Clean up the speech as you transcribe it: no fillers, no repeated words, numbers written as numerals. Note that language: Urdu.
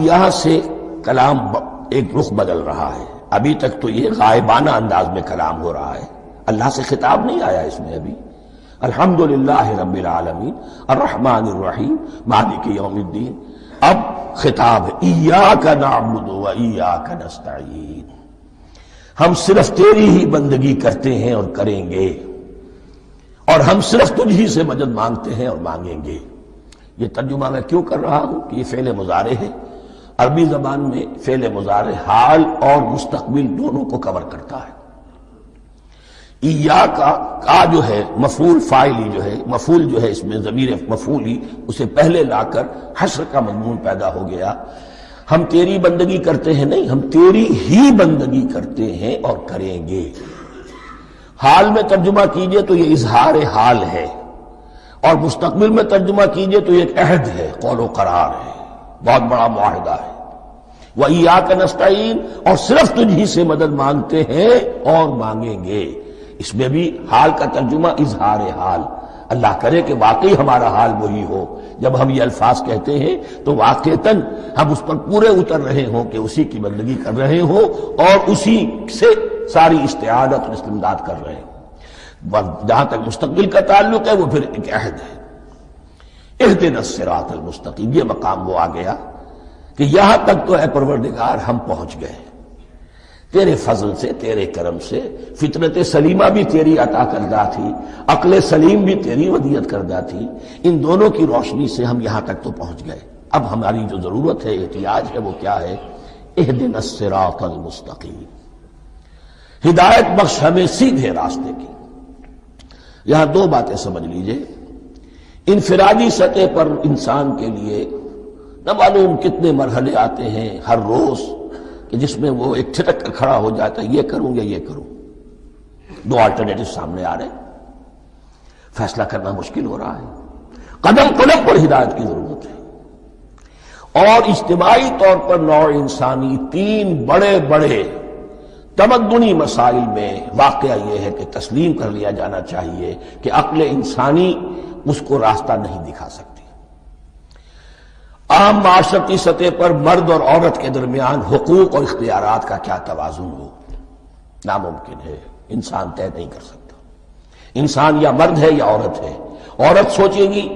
یہاں سے کلام ایک رخ بدل رہا ہے. ابھی تک تو یہ غائبانہ انداز میں کلام ہو رہا ہے، اللہ سے خطاب نہیں آیا اس میں ابھی. الحمدللہ رب العالمین الرحمن الرحیم مالک یوم الدین. اب خطاب ہے ایاک نعبد و ایاک نستعین، ہم صرف تیری ہی بندگی کرتے ہیں اور کریں گے، اور ہم صرف تجھ ہی سے مدد مانگتے ہیں اور مانگیں گے. یہ ترجمہ میں کیوں کر رہا ہوں کہ یہ فعل مضارع ہے. عربی زبان میں فعل مضارع حال اور مستقبل دونوں کو کور کرتا ہے. ایاک کا جو ہے مفعول فاعلی جو ہے، مفعول جو ہے اس میں ضمیر مفعولی اسے پہلے لا کر حشر کا مضمون پیدا ہو گیا. ہم تیری بندگی کرتے ہیں نہیں، ہم تیری ہی بندگی کرتے ہیں اور کریں گے. حال میں ترجمہ کیجئے تو یہ اظہار حال ہے، اور مستقبل میں ترجمہ کیجئے تو یہ ایک عہد ہے، قول و قرار ہے، بہت بڑا معاہدہ ہے. وَإِيَّاكَ نَسْتَعِينُ، اور صرف تجھ ہی سے مدد مانگتے ہیں اور مانگیں گے. اس میں بھی حال کا ترجمہ اظہار حال. اللہ کرے کہ واقعی ہمارا حال وہی ہو، جب ہم یہ الفاظ کہتے ہیں تو واقعتاً ہم اس پر پورے اتر رہے ہوں کہ اسی کی بندگی کر رہے ہوں اور اسی سے ساری استعانت اور استمداد کر رہے ہیں. جہاں تک مستقبل کا تعلق ہے وہ پھر ایک عہد ہے. اہدنا الصراط المستقیم، یہ مقام وہ آ گیا کہ یہاں تک تو اے پروردگار ہم پہنچ گئے تیرے فضل سے، تیرے کرم سے. فطرت سلیمہ بھی تیری عطا کردہ تھی، عقل سلیم بھی تیری ودیعت کردہ تھی. ان دونوں کی روشنی سے ہم یہاں تک تو پہنچ گئے. اب ہماری جو ضرورت ہے، احتیاج ہے، وہ کیا ہے؟ اہدنا الصراط المستقیم، ہدایت بخش ہمیں سیدھے راستے کی. یہاں دو باتیں سمجھ لیجئے. انفرادی سطح پر انسان کے لیے نہ معلوم کتنے مرحلے آتے ہیں ہر روز کہ جس میں وہ ایک ٹھٹک کر کھڑا ہو جاتا ہے، یہ کروں یا یہ کروں. دو آلٹرنیٹو سامنے آ رہے ہیں، فیصلہ کرنا مشکل ہو رہا ہے. قدم قدم پر ہدایت کی ضرورت ہے. اور اجتماعی طور پر نوع انسانی تین بڑے بڑے تمدنی مسائل میں واقعہ یہ ہے کہ تسلیم کر لیا جانا چاہیے کہ عقل انسانی اس کو راستہ نہیں دکھا سکتی. عام معاشرتی سطح پر مرد اور عورت کے درمیان حقوق اور اختیارات کا کیا توازن ہو، ناممکن ہے. انسان طے نہیں کر سکتا. انسان یا مرد ہے یا عورت ہے. عورت سوچے گی